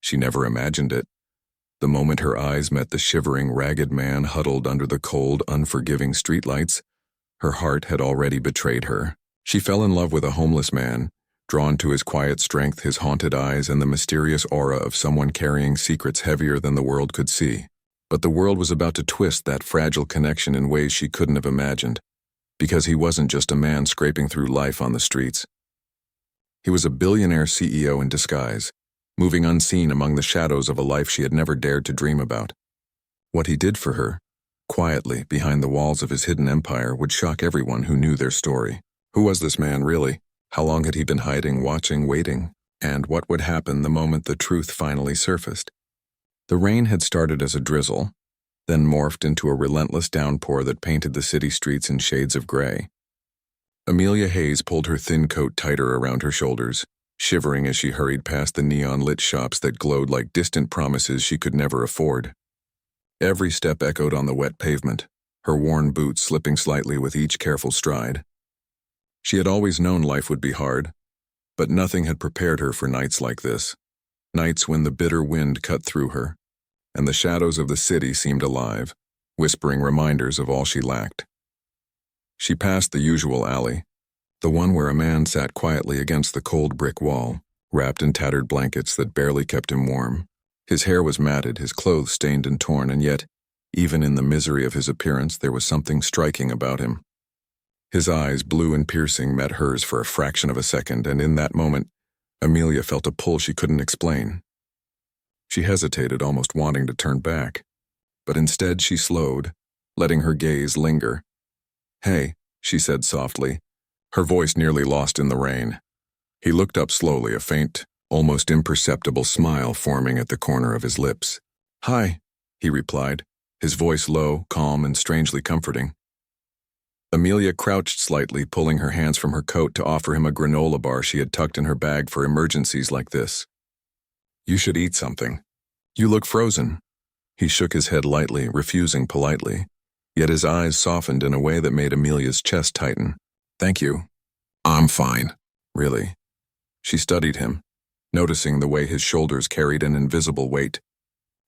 She never imagined it. The moment her eyes met the shivering, ragged man huddled under the cold, unforgiving streetlights, her heart had already betrayed her. She fell in love with a homeless man, drawn to his quiet strength, his haunted eyes, and the mysterious aura of someone carrying secrets heavier than the world could see. But the world was about to twist that fragile connection in ways she couldn't have imagined, because he wasn't just a man scraping through life on the streets. He was a billionaire CEO in disguise, moving unseen among the shadows of a life she had never dared to dream about. What he did for her, quietly behind the walls of his hidden empire, would shock everyone who knew their story. Who was this man, really? How long had he been hiding, watching, waiting? And what would happen the moment the truth finally surfaced? The rain had started as a drizzle, then morphed into a relentless downpour that painted the city streets in shades of gray. Amelia Hayes pulled her thin coat tighter around her shoulders, shivering as she hurried past the neon-lit shops that glowed like distant promises she could never afford. Every step echoed on the wet pavement, her worn boots slipping slightly with each careful stride. She had always known life would be hard, but nothing had prepared her for nights like this. Nights when the bitter wind cut through her, and the shadows of the city seemed alive, whispering reminders of all she lacked. She passed the usual alley, the one where a man sat quietly against the cold brick wall, wrapped in tattered blankets that barely kept him warm. His hair was matted, his clothes stained and torn, and yet, even in the misery of his appearance, there was something striking about him. His eyes, blue and piercing, met hers for a fraction of a second, and in that moment, Amelia felt a pull she couldn't explain. She hesitated, almost wanting to turn back, but instead she slowed, letting her gaze linger. "Hey," she said softly, her voice nearly lost in the rain. He looked up slowly, a faint, almost imperceptible smile forming at the corner of his lips. "Hi," he replied, his voice low, calm, and strangely comforting. Amelia crouched slightly, pulling her hands from her coat to offer him a granola bar she had tucked in her bag for emergencies like this. "You should eat something. You look frozen." He shook his head lightly, refusing politely, yet his eyes softened in a way that made Amelia's chest tighten. "Thank you. I'm fine." "Really?" She studied him, noticing the way his shoulders carried an invisible weight,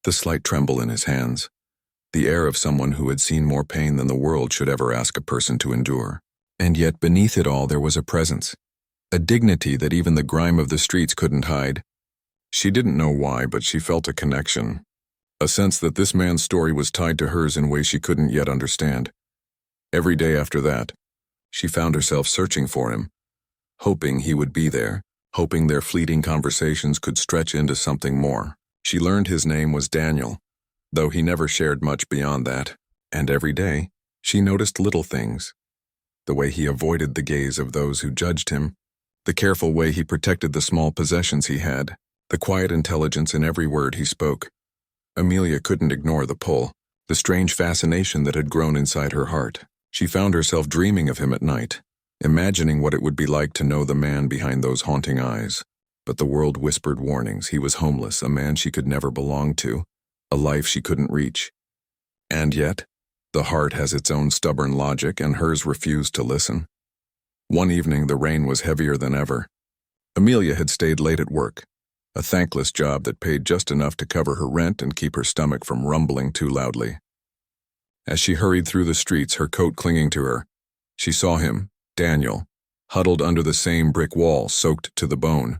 the slight tremble in his hands, the air of someone who had seen more pain than the world should ever ask a person to endure. And yet beneath it all there was a presence, a dignity that even the grime of the streets couldn't hide. She didn't know why, but she felt a connection, a sense that this man's story was tied to hers in ways she couldn't yet understand. Every day after that, she found herself searching for him, hoping he would be there, hoping their fleeting conversations could stretch into something more. She learned his name was Daniel, though he never shared much beyond that, and every day, she noticed little things. The way he avoided the gaze of those who judged him, the careful way he protected the small possessions he had, the quiet intelligence in every word he spoke. Amelia couldn't ignore the pull, the strange fascination that had grown inside her heart. She found herself dreaming of him at night, imagining what it would be like to know the man behind those haunting eyes. But the world whispered warnings. He was homeless, a man she could never belong to, a life she couldn't reach. And yet, the heart has its own stubborn logic, and hers refused to listen. One evening, the rain was heavier than ever. Amelia had stayed late at work, a thankless job that paid just enough to cover her rent and keep her stomach from rumbling too loudly. As she hurried through the streets, her coat clinging to her, she saw him, Daniel, huddled under the same brick wall, soaked to the bone.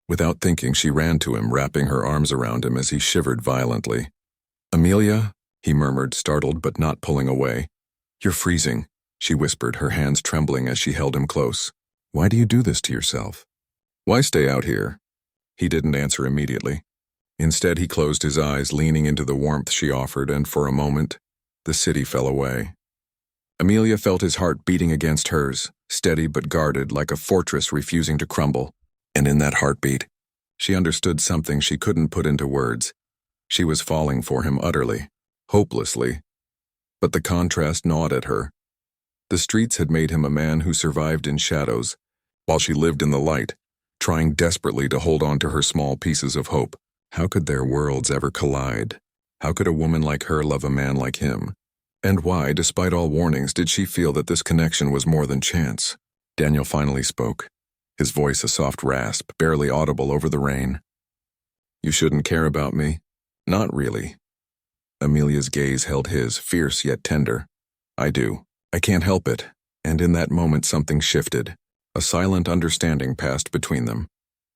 Without thinking, she ran to him, wrapping her arms around him as he shivered violently. "Amelia," he murmured, startled but not pulling away. "You're freezing," she whispered, her hands trembling as she held him close. "Why do you do this to yourself? Why stay out here?" He didn't answer immediately. Instead, he closed his eyes, leaning into the warmth she offered, and for a moment, the city fell away. Amelia felt his heart beating against hers, steady but guarded, like a fortress refusing to crumble. And in that heartbeat, she understood something she couldn't put into words. She was falling for him utterly, hopelessly. But the contrast gnawed at her. The streets had made him a man who survived in shadows, while she lived in the light, trying desperately to hold on to her small pieces of hope. How could their worlds ever collide? How could a woman like her love a man like him? And why, despite all warnings, did she feel that this connection was more than chance? Daniel finally spoke, his voice a soft rasp, barely audible over the rain. You shouldn't care about me. Not really. Amelia's gaze held his, fierce yet tender. I do. I can't help it. And in that moment something shifted. A silent understanding passed between them.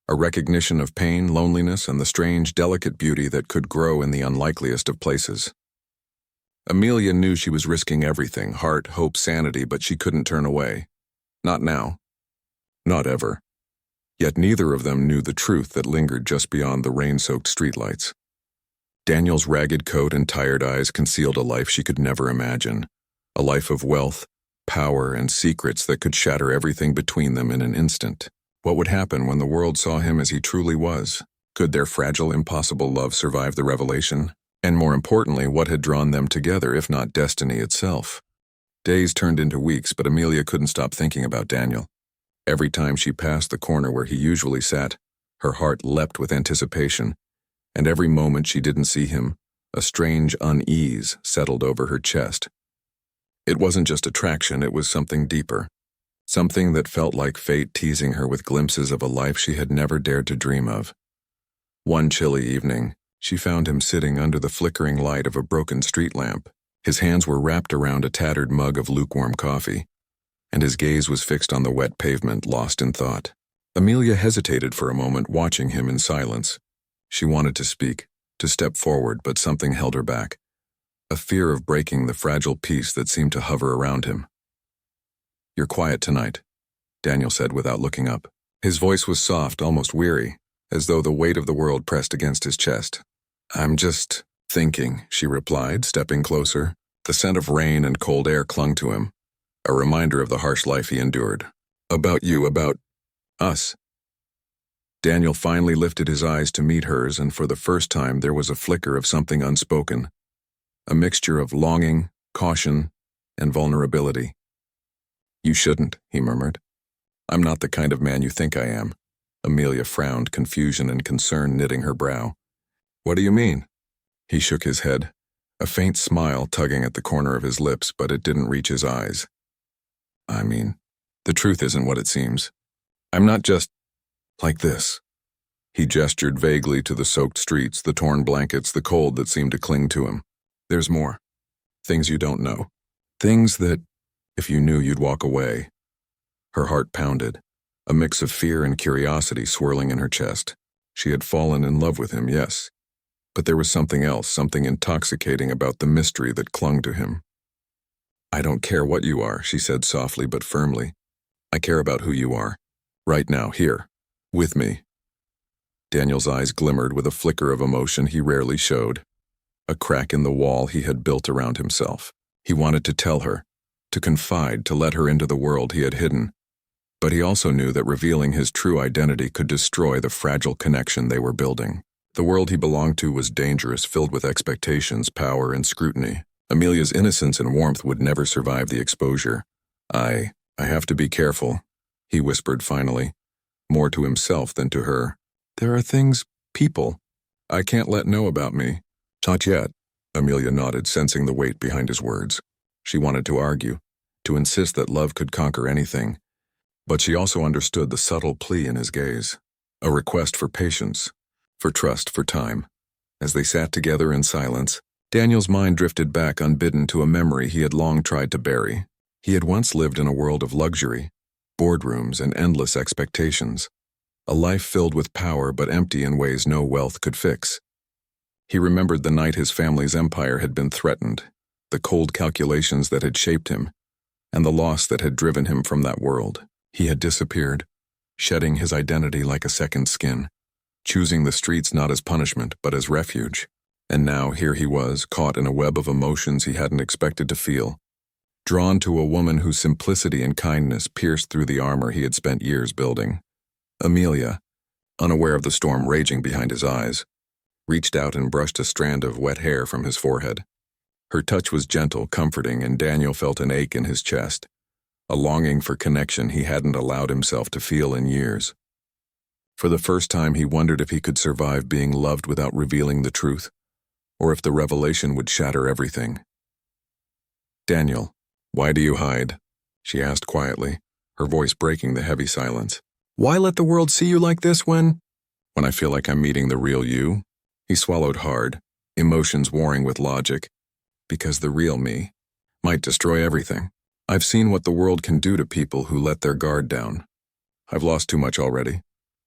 A recognition of pain, loneliness, and the strange, delicate beauty that could grow in the unlikeliest of places. Amelia knew she was risking everything, heart, hope, sanity, but she couldn't turn away. Not now. Not ever. Yet neither of them knew the truth that lingered just beyond the rain-soaked streetlights. Daniel's ragged coat and tired eyes concealed a life she could never imagine. A life of wealth, power, and secrets that could shatter everything between them in an instant. What would happen when the world saw him as he truly was? Could their fragile, impossible love survive the revelation? And more importantly, what had drawn them together, if not destiny itself? Days turned into weeks, but Amelia couldn't stop thinking about Daniel. Every time she passed the corner where he usually sat, her heart leapt with anticipation, and every moment she didn't see him, a strange unease settled over her chest. It wasn't just attraction, it was something deeper. Something that felt like fate teasing her with glimpses of a life she had never dared to dream of. One chilly evening, she found him sitting under the flickering light of a broken street lamp. His hands were wrapped around a tattered mug of lukewarm coffee, and his gaze was fixed on the wet pavement, lost in thought. Amelia hesitated for a moment, watching him in silence. She wanted to speak, to step forward, but something held her back. A fear of breaking the fragile peace that seemed to hover around him. You're quiet tonight, Daniel said without looking up. His voice was soft, almost weary, as though the weight of the world pressed against his chest. I'm just thinking, she replied, stepping closer. The scent of rain and cold air clung to him, a reminder of the harsh life he endured. About you, about us. Daniel finally lifted his eyes to meet hers, and for the first time there was a flicker of something unspoken, a mixture of longing, caution, and vulnerability. You shouldn't, he murmured. I'm not the kind of man you think I am. Amelia frowned, confusion and concern knitting her brow. What do you mean? He shook his head, a faint smile tugging at the corner of his lips, but it didn't reach his eyes. I mean, the truth isn't what it seems. I'm not just like this. He gestured vaguely to the soaked streets, the torn blankets, the cold that seemed to cling to him. There's more. Things you don't know. Things that, if you knew, you'd walk away. Her heart pounded, a mix of fear and curiosity swirling in her chest. She had fallen in love with him, yes. But there was something else, something intoxicating about the mystery that clung to him. I don't care what you are, she said softly but firmly. I care about who you are. Right now, here. With me. Daniel's eyes glimmered with a flicker of emotion he rarely showed. A crack in the wall he had built around himself. He wanted to tell her, to confide, to let her into the world he had hidden. But he also knew that revealing his true identity could destroy the fragile connection they were building. The world he belonged to was dangerous, filled with expectations, power, and scrutiny. Amelia's innocence and warmth would never survive the exposure. I have to be careful, he whispered finally, more to himself than to her. There are things, people, I can't let know about me. Not yet, Amelia nodded, sensing the weight behind his words. She wanted to argue, to insist that love could conquer anything. But she also understood the subtle plea in his gaze, a request for patience, for trust, for time. As they sat together in silence, Daniel's mind drifted back unbidden to a memory he had long tried to bury. He had once lived in a world of luxury, boardrooms, and endless expectations. A life filled with power but empty in ways no wealth could fix. He remembered the night his family's empire had been threatened, the cold calculations that had shaped him, and the loss that had driven him from that world. He had disappeared, shedding his identity like a second skin, choosing the streets not as punishment but as refuge. And now here he was, caught in a web of emotions he hadn't expected to feel, drawn to a woman whose simplicity and kindness pierced through the armor he had spent years building. Amelia, unaware of the storm raging behind his eyes, reached out and brushed a strand of wet hair from his forehead. Her touch was gentle, comforting, and Daniel felt an ache in his chest, a longing for connection he hadn't allowed himself to feel in years. For the first time he wondered if he could survive being loved without revealing the truth, or if the revelation would shatter everything. Daniel, why do you hide? She asked quietly, her voice breaking the heavy silence. Why let the world see you like this when I feel like I'm meeting the real you? He swallowed hard, emotions warring with logic, because the real me might destroy everything. I've seen what the world can do to people who let their guard down. I've lost too much already.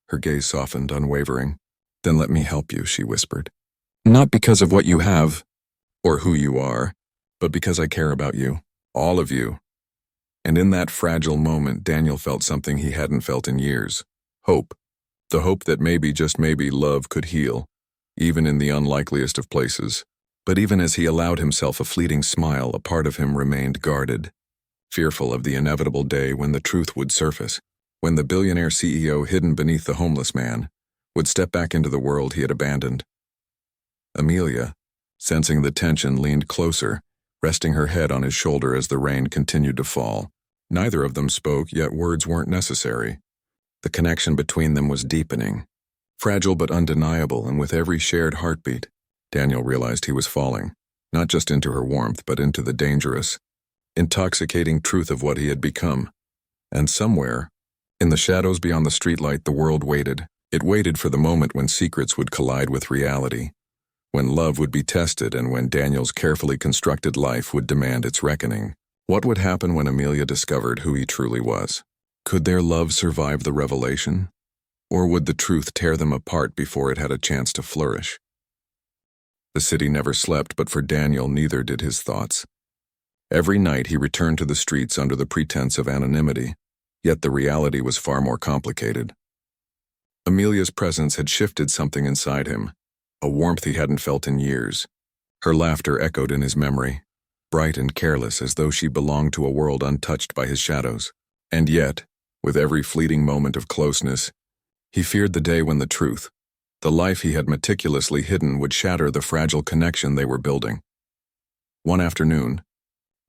Her gaze softened, unwavering. Then let me help you, she whispered. Not because of what you have, or who you are, but because I care about you, all of you. And in that fragile moment, Daniel felt something he hadn't felt in years. Hope. The hope that maybe, just maybe, love could heal, even in the unlikeliest of places. But even as he allowed himself a fleeting smile, a part of him remained guarded, fearful of the inevitable day when the truth would surface, when the billionaire CEO hidden beneath the homeless man would step back into the world he had abandoned. Amelia, sensing the tension, leaned closer, resting her head on his shoulder as the rain continued to fall. Neither of them spoke, yet words weren't necessary. The connection between them was deepening, fragile but undeniable, and with every shared heartbeat, Daniel realized he was falling, not just into her warmth, but into the dangerous, intoxicating truth of what he had become. And somewhere, in the shadows beyond the streetlight, the world waited. It waited for the moment when secrets would collide with reality, when love would be tested, and when Daniel's carefully constructed life would demand its reckoning. What would happen when Amelia discovered who he truly was? Could their love survive the revelation? Or would the truth tear them apart before it had a chance to flourish? The city never slept, but for Daniel, neither did his thoughts. Every night he returned to the streets under the pretense of anonymity, yet the reality was far more complicated. Amelia's presence had shifted something inside him, a warmth he hadn't felt in years. Her laughter echoed in his memory, bright and careless, as though she belonged to a world untouched by his shadows. And yet, with every fleeting moment of closeness, he feared the day when the truth, the life he had meticulously hidden, would shatter the fragile connection they were building. One afternoon,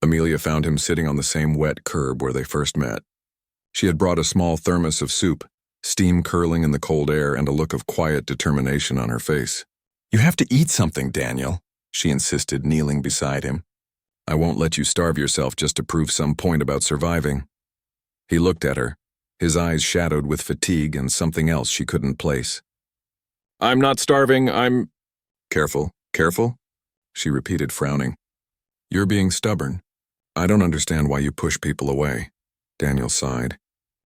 Amelia found him sitting on the same wet curb where they first met. She had brought a small thermos of soup, steam curling in the cold air, and a look of quiet determination on her face. "You have to eat something, Daniel," she insisted, kneeling beside him. "I won't let you starve yourself just to prove some point about surviving." He looked at her, his eyes shadowed with fatigue and something else she couldn't place. "I'm not starving, I'm—" "Careful, careful?" she repeated, frowning. "You're being stubborn. I don't understand why you push people away." Daniel sighed,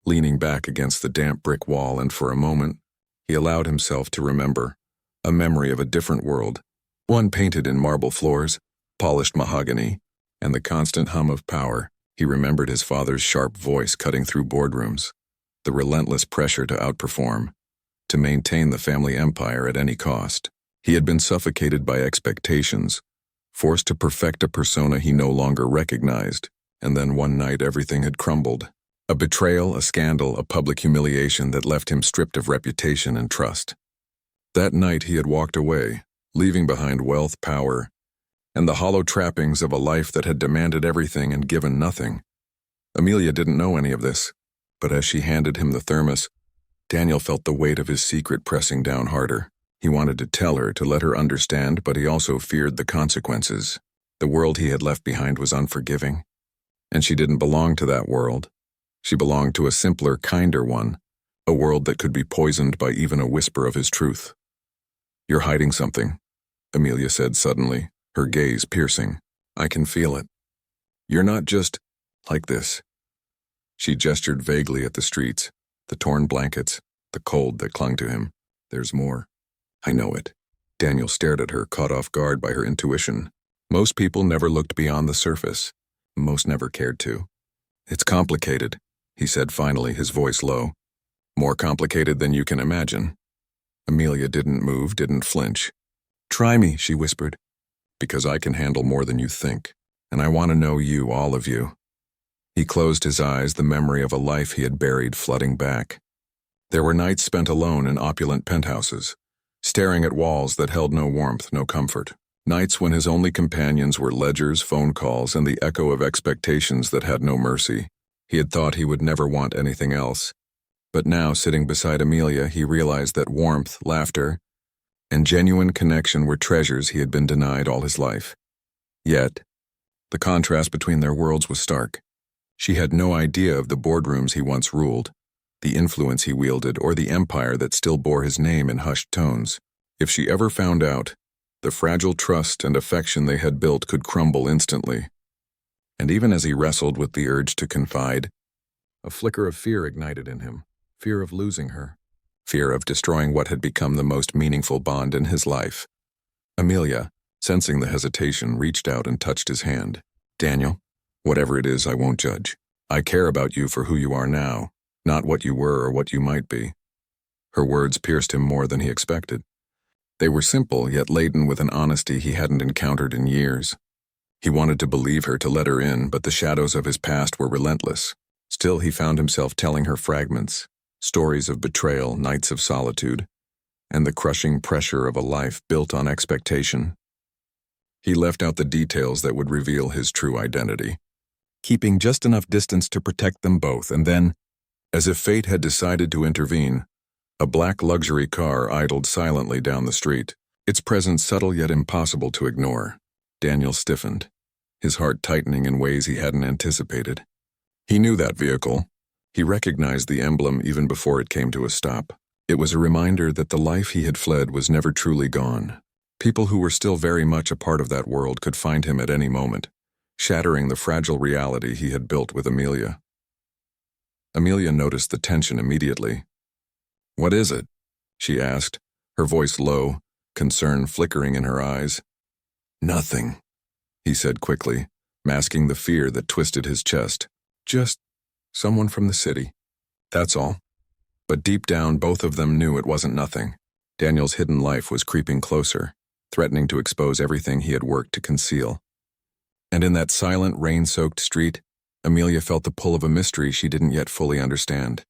leaning back against the damp brick wall, and for a moment, he allowed himself to remember, a memory of a different world, one painted in marble floors, polished mahogany, and the constant hum of power. He remembered his father's sharp voice cutting through boardrooms, the relentless pressure to outperform, to maintain the family empire at any cost. He had been suffocated by expectations, forced to perfect a persona he no longer recognized, and then one night everything had crumbled. A betrayal, a scandal, a public humiliation that left him stripped of reputation and trust. That night he had walked away, leaving behind wealth, power, and the hollow trappings of a life that had demanded everything and given nothing. Amelia didn't know any of this, but as she handed him the thermos, Daniel felt the weight of his secret pressing down harder. He wanted to tell her, to let her understand, but he also feared the consequences. The world he had left behind was unforgiving, and she didn't belong to that world. She belonged to a simpler, kinder one, a world that could be poisoned by even a whisper of his truth. "You're hiding something," Amelia said suddenly, her gaze piercing. "I can feel it. You're not just like this." She gestured vaguely at the streets, the torn blankets, the cold that clung to him. "There's more." "I know it." Daniel stared at her, caught off guard by her intuition. Most people never looked beyond the surface. Most never cared to. "It's complicated," he said finally, his voice low. "More complicated than you can imagine." Amelia didn't move, didn't flinch. "Try me," she whispered. "Because I can handle more than you think, and I want to know you, all of you." He closed his eyes, the memory of a life he had buried flooding back. There were nights spent alone in opulent penthouses, staring at walls that held no warmth, no comfort. Nights when his only companions were ledgers, phone calls, and the echo of expectations that had no mercy. He had thought he would never want anything else. But now, sitting beside Amelia, he realized that warmth, laughter, and genuine connection were treasures he had been denied all his life. Yet, the contrast between their worlds was stark. She had no idea of the boardrooms he once ruled, the influence he wielded, or the empire that still bore his name in hushed tones. If she ever found out, the fragile trust and affection they had built could crumble instantly. And even as he wrestled with the urge to confide, a flicker of fear ignited in him, fear of losing her, fear of destroying what had become the most meaningful bond in his life. Amelia, sensing the hesitation, reached out and touched his hand. "Daniel, whatever it is, I won't judge. I care about you for who you are now, not what you were or what you might be." Her words pierced him more than he expected. They were simple, yet laden with an honesty he hadn't encountered in years. He wanted to believe her, to let her in, but the shadows of his past were relentless. Still, he found himself telling her fragments, stories of betrayal, nights of solitude, and the crushing pressure of a life built on expectation. He left out the details that would reveal his true identity, keeping just enough distance to protect them both, and then, as if fate had decided to intervene, a black luxury car idled silently down the street, its presence subtle yet impossible to ignore. Daniel stiffened, his heart tightening in ways he hadn't anticipated. He knew that vehicle. He recognized the emblem even before it came to a stop. It was a reminder that the life he had fled was never truly gone. People who were still very much a part of that world could find him at any moment, shattering the fragile reality he had built with Amelia. Amelia noticed the tension immediately. "What is it?" she asked, her voice low, concern flickering in her eyes. "Nothing," he said quickly, masking the fear that twisted his chest. "Just someone from the city. That's all." But deep down, both of them knew it wasn't nothing. Daniel's hidden life was creeping closer, threatening to expose everything he had worked to conceal. And in that silent, rain-soaked street, Amelia felt the pull of a mystery she didn't yet fully understand.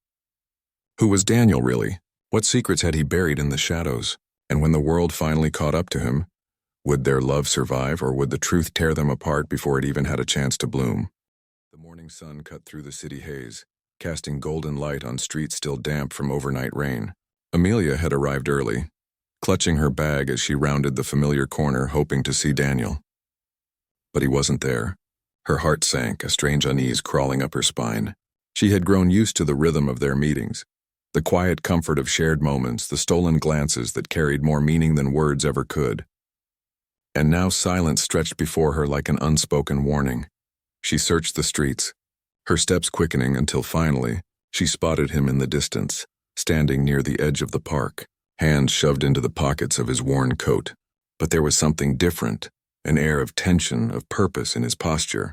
Who was Daniel, really? What secrets had he buried in the shadows? And when the world finally caught up to him, would their love survive, or would the truth tear them apart before it even had a chance to bloom? The morning sun cut through the city haze, casting golden light on streets still damp from overnight rain. Amelia had arrived early, clutching her bag as she rounded the familiar corner, hoping to see Daniel. But he wasn't there. Her heart sank, a strange unease crawling up her spine. She had grown used to the rhythm of their meetings, the quiet comfort of shared moments, the stolen glances that carried more meaning than words ever could. And now silence stretched before her like an unspoken warning. She searched the streets, her steps quickening until finally she spotted him in the distance, standing near the edge of the park, hands shoved into the pockets of his worn coat. But there was something different, an air of tension, of purpose in his posture.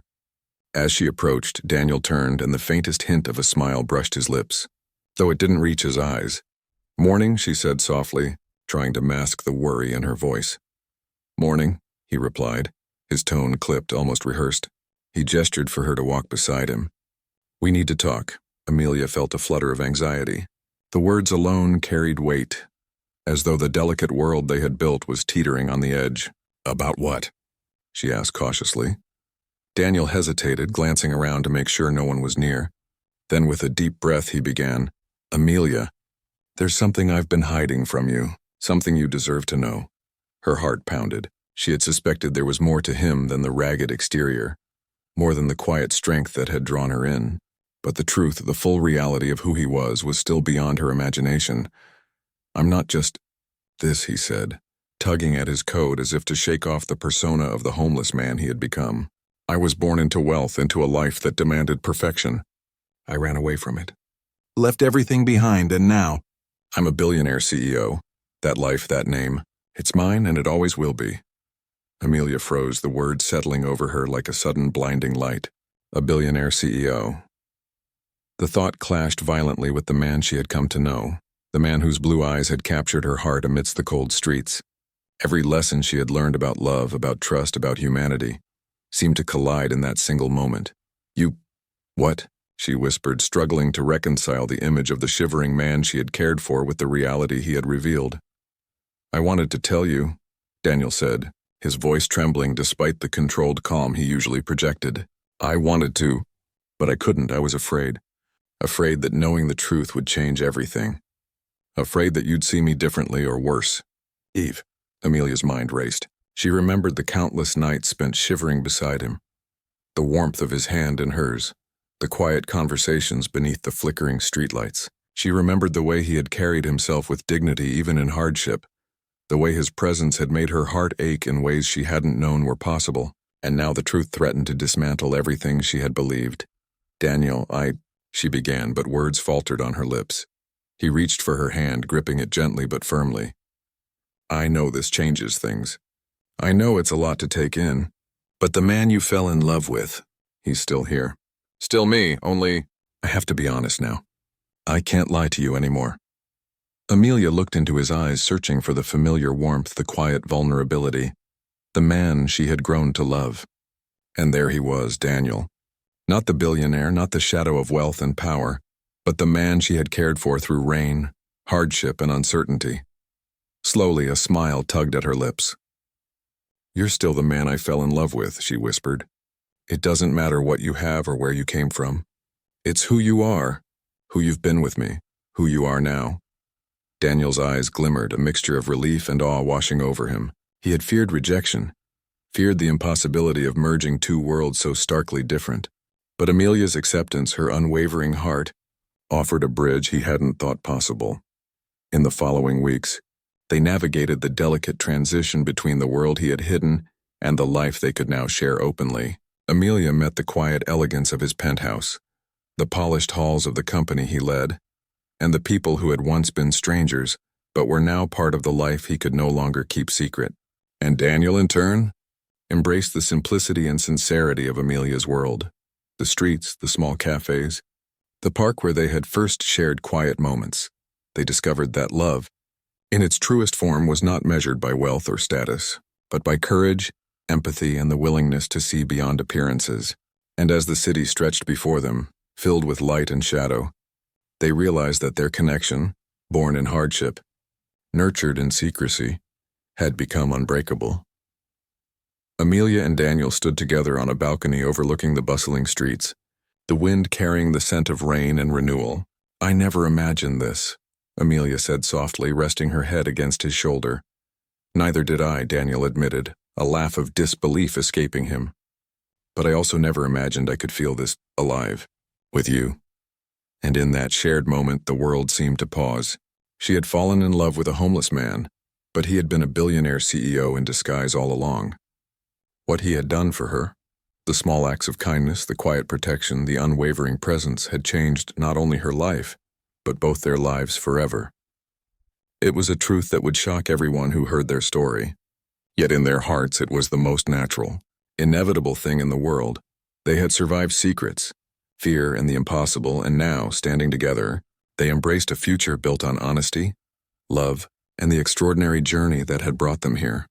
As she approached, Daniel turned, and the faintest hint of a smile brushed his lips, though it didn't reach his eyes. "Morning," she said softly, trying to mask the worry in her voice. "Morning," he replied, his tone clipped, almost rehearsed. He gestured for her to walk beside him. "We need to talk." Amelia felt a flutter of anxiety. The words alone carried weight, as though the delicate world they had built was teetering on the edge. "About what?" she asked cautiously. Daniel hesitated, glancing around to make sure no one was near. Then with a deep breath he began, "Amelia, there's something I've been hiding from you, something you deserve to know." Her heart pounded. She had suspected there was more to him than the ragged exterior, more than the quiet strength that had drawn her in. But the truth, the full reality of who he was still beyond her imagination. "I'm not just this," he said, tugging at his coat as if to shake off the persona of the homeless man he had become. "I was born into wealth, into a life that demanded perfection. I ran away from it, left everything behind, and now I'm a billionaire CEO. That life, that name, it's mine and it always will be." Amelia froze, the words settling over her like a sudden blinding light. A billionaire CEO. The thought clashed violently with the man she had come to know, the man whose blue eyes had captured her heart amidst the cold streets. Every lesson she had learned about love, about trust, about humanity, seemed to collide in that single moment. "You... what?" she whispered, struggling to reconcile the image of the shivering man she had cared for with the reality he had revealed. "I wanted to tell you," Daniel said, his voice trembling despite the controlled calm he usually projected. "I wanted to, but I couldn't. I was afraid. Afraid that knowing the truth would change everything. Afraid that you'd see me differently or worse." "Eve." Amelia's mind raced. She remembered the countless nights spent shivering beside him, the warmth of his hand in hers, the quiet conversations beneath the flickering streetlights. She remembered the way he had carried himself with dignity even in hardship, The way his presence had made her heart ache in ways she hadn't known were possible, and now the truth threatened to dismantle everything she had believed. "Daniel, she began, but words faltered on her lips. He reached for her hand, gripping it gently but firmly. "I know this changes things. I know it's a lot to take in. But the man you fell in love with, he's still here. Still me, only I have to be honest now. I can't lie to you anymore." Amelia looked into his eyes, searching for the familiar warmth, the quiet vulnerability, the man she had grown to love. And there he was, Daniel. Not the billionaire, not the shadow of wealth and power, but the man she had cared for through rain, hardship, and uncertainty. Slowly, a smile tugged at her lips. "You're still the man I fell in love with," she whispered. "It doesn't matter what you have or where you came from. It's who you are, who you've been with me, who you are now." Daniel's eyes glimmered, a mixture of relief and awe washing over him. He had feared rejection, feared the impossibility of merging two worlds so starkly different. But Amelia's acceptance, her unwavering heart, offered a bridge he hadn't thought possible. In the following weeks, they navigated the delicate transition between the world he had hidden and the life they could now share openly. Amelia met the quiet elegance of his penthouse, the polished halls of the company he led, and the people who had once been strangers but were now part of the life he could no longer keep secret. And Daniel, in turn, embraced the simplicity and sincerity of Amelia's world. The streets, the small cafes, the park where they had first shared quiet moments. They discovered that love, in its truest form, was not measured by wealth or status, but by courage, empathy, and the willingness to see beyond appearances. And as the city stretched before them, filled with light and shadow, they realized that their connection, born in hardship, nurtured in secrecy, had become unbreakable. Amelia and Daniel stood together on a balcony overlooking the bustling streets, the wind carrying the scent of rain and renewal. "I never imagined this," Amelia said softly, resting her head against his shoulder. "Neither did I," Daniel admitted, a laugh of disbelief escaping him. "But I also never imagined I could feel this alive, with you." And in that shared moment, the world seemed to pause. She had fallen in love with a homeless man, but he had been a billionaire CEO in disguise all along. What he had done for her, the small acts of kindness, the quiet protection, the unwavering presence, had changed not only her life, but both their lives forever. It was a truth that would shock everyone who heard their story. Yet in their hearts it was the most natural, inevitable thing in the world. They had survived secrets, fear, and the impossible, and now, standing together, they embraced a future built on honesty, love, and the extraordinary journey that had brought them here.